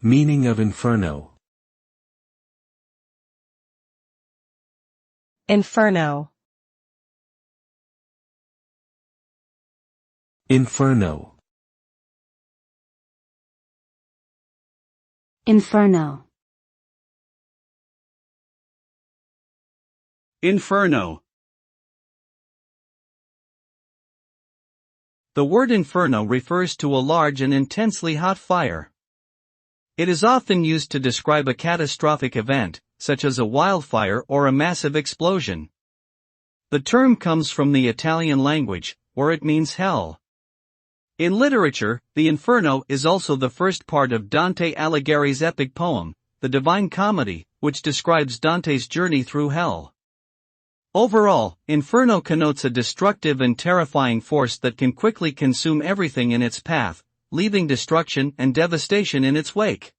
Meaning of inferno. Inferno. Inferno. Inferno. Inferno. The word inferno refers to a large and intensely hot fire. It is often used to describe a catastrophic event, such as a wildfire or a massive explosion. The term comes from the Italian language, where it means hell. In literature, the Inferno is also the first part of Dante Alighieri's epic poem, the Divine Comedy, which describes Dante's journey through hell. Overall, Inferno connotes a destructive and terrifying force that can quickly consume everything in its path, leaving destruction and devastation in its wake.